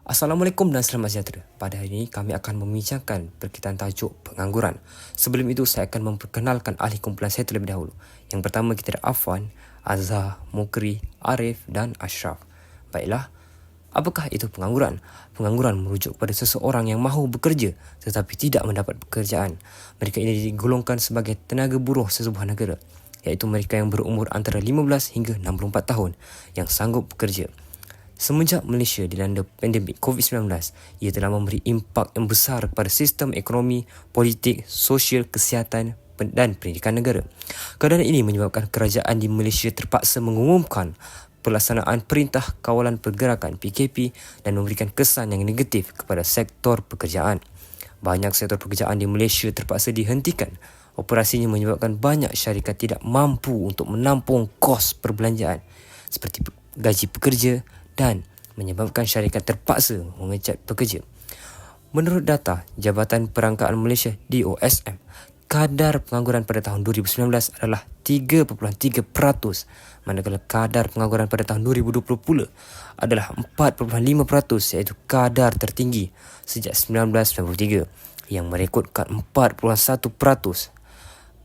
Assalamualaikum dan selamat sejahtera. Pada hari ini kami akan membincangkan berkaitan tajuk pengangguran. Sebelum itu saya akan memperkenalkan ahli kumpulan saya terlebih dahulu. Yang pertama kita ada Afwan, Azhar, Mukri, Arif dan Ashraf. Baiklah, apakah itu pengangguran? Pengangguran merujuk kepada seseorang yang mahu bekerja tetapi tidak mendapat pekerjaan. Mereka ini digolongkan sebagai tenaga buruh sesebuah negara, iaitu mereka yang berumur antara 15 hingga 64 tahun yang sanggup bekerja. Semenjak Malaysia dilanda pandemik COVID-19, ia telah memberi impak yang besar kepada sistem ekonomi, politik, sosial, kesihatan dan pendidikan negara. Keadaan ini menyebabkan kerajaan di Malaysia terpaksa mengumumkan pelaksanaan Perintah Kawalan Pergerakan PKP dan memberikan kesan yang negatif kepada sektor pekerjaan. Banyak sektor pekerjaan di Malaysia terpaksa dihentikan. Operasinya menyebabkan banyak syarikat tidak mampu untuk menampung kos perbelanjaan seperti gaji pekerja dan menyebabkan syarikat terpaksa memecat pekerja. Menurut data Jabatan Perangkaan Malaysia DOSM, kadar pengangguran pada tahun 2019 adalah 3.3%, manakala kadar pengangguran pada tahun 2020 adalah 4.5%, iaitu kadar tertinggi sejak 1993 yang merekodkan 4.1%.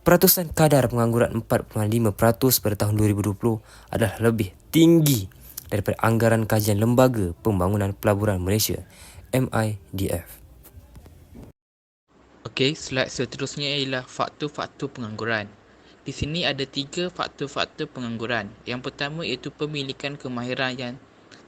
Peratusan kadar pengangguran 4.5% pada tahun 2020 adalah lebih tinggi daripada Anggaran Kajian Lembaga Pembangunan Pelaburan Malaysia MIDF. Okey, slide seterusnya ialah faktor-faktor pengangguran. Di sini ada 3 faktor-faktor pengangguran. Yang pertama iaitu pemilikan kemahiran yang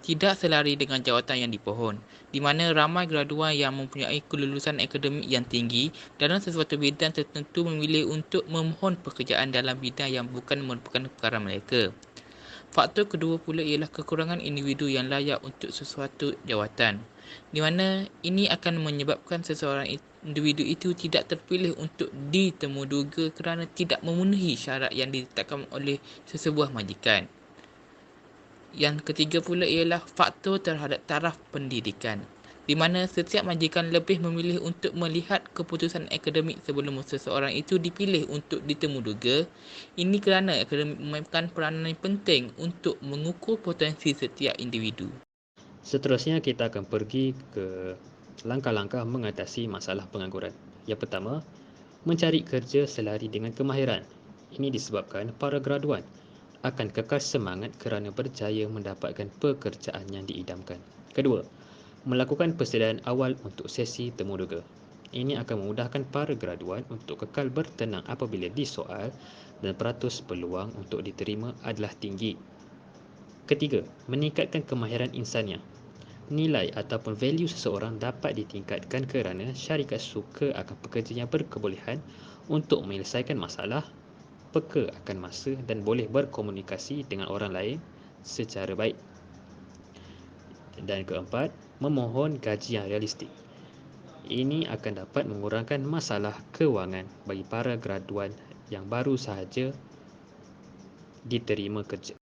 tidak selari dengan jawatan yang dipohon, di mana ramai graduan yang mempunyai kelulusan akademik yang tinggi dalam sesuatu bidang tertentu memilih untuk memohon pekerjaan dalam bidang yang bukan merupakan perkara mereka. Faktor kedua pula ialah kekurangan individu yang layak untuk sesuatu jawatan, di mana ini akan menyebabkan seseorang individu itu tidak terpilih untuk ditemuduga kerana tidak memenuhi syarat yang ditetapkan oleh sesebuah majikan. Yang ketiga pula ialah faktor terhadap taraf pendidikan, di mana setiap majikan lebih memilih untuk melihat keputusan akademik sebelum seseorang itu dipilih untuk ditemuduga. Ini kerana akademik memainkan peranan yang penting untuk mengukur potensi setiap individu. Seterusnya kita akan pergi ke langkah-langkah mengatasi masalah pengangguran. Yang pertama, mencari kerja selari dengan kemahiran. Ini disebabkan para graduan akan kekal semangat kerana berjaya mendapatkan pekerjaan yang diidamkan. Kedua, melakukan persediaan awal untuk sesi temuduga. Ini akan memudahkan para graduan untuk kekal bertenang apabila disoal dan peratus peluang untuk diterima adalah tinggi. Ketiga, meningkatkan kemahiran insaniah. Nilai ataupun value seseorang dapat ditingkatkan kerana syarikat suka akan pekerja yang berkebolehan untuk menyelesaikan masalah, peka akan masa dan boleh berkomunikasi dengan orang lain secara baik. Dan keempat, memohon gaji yang realistik. Ini akan dapat mengurangkan masalah kewangan bagi para graduan yang baru sahaja diterima kerja.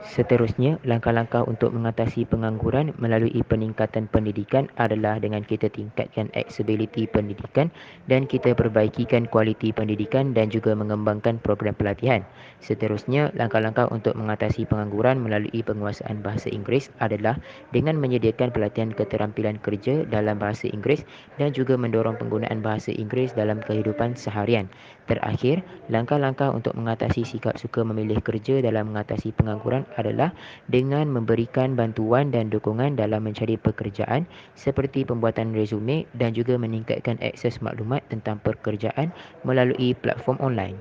Seterusnya, langkah-langkah untuk mengatasi pengangguran melalui peningkatan pendidikan adalah dengan kita tingkatkan accessibility pendidikan dan kita perbaikikan kualiti pendidikan dan juga mengembangkan program pelatihan. Seterusnya, langkah-langkah untuk mengatasi pengangguran melalui penguasaan bahasa Inggeris adalah dengan menyediakan pelatihan keterampilan kerja dalam bahasa Inggeris dan juga mendorong penggunaan bahasa Inggeris dalam kehidupan seharian. Terakhir, langkah-langkah untuk mengatasi sikap suka memilih kerja dalam mengatasi pengangguran adalah dengan memberikan bantuan dan dukungan dalam mencari pekerjaan seperti pembuatan resume dan juga meningkatkan akses maklumat tentang pekerjaan melalui platform online.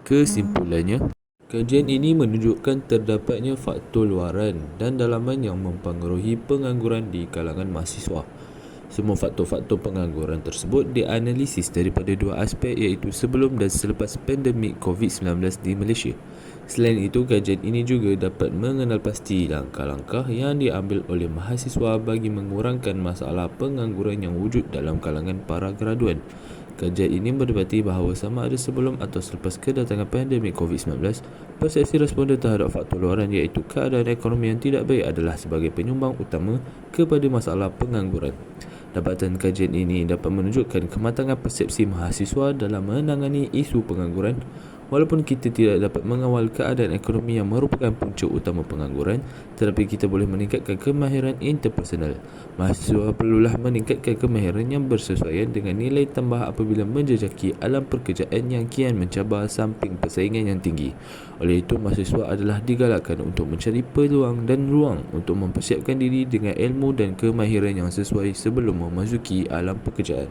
Kesimpulannya, kajian ini menunjukkan terdapatnya faktor luaran dan dalaman yang mempengaruhi pengangguran di kalangan mahasiswa. Semua faktor-faktor pengangguran tersebut dianalisis daripada dua aspek, iaitu sebelum dan selepas pandemik COVID-19 di Malaysia. Selain itu, kajian ini juga dapat mengenal pasti langkah-langkah yang diambil oleh mahasiswa bagi mengurangkan masalah pengangguran yang wujud dalam kalangan para graduan. Kajian ini mendapati bahawa sama ada sebelum atau selepas kedatangan pandemik COVID-19, persepsi responden terhadap faktor luaran iaitu keadaan ekonomi yang tidak baik adalah sebagai penyumbang utama kepada masalah pengangguran. Dapatan kajian ini dapat menunjukkan kematangan persepsi mahasiswa dalam menangani isu pengangguran Walaupun kita tidak dapat mengawal keadaan ekonomi yang merupakan punca utama pengangguran, tetapi kita boleh meningkatkan kemahiran interpersonal. Mahasiswa perlulah meningkatkan kemahiran yang bersesuaian dengan nilai tambah apabila menjejaki alam pekerjaan yang kian mencabar samping persaingan yang tinggi. Oleh itu, mahasiswa adalah digalakkan untuk mencari peluang dan ruang untuk mempersiapkan diri dengan ilmu dan kemahiran yang sesuai sebelum memasuki alam pekerjaan.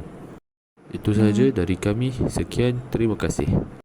Itu sahaja dari kami. Sekian, terima kasih.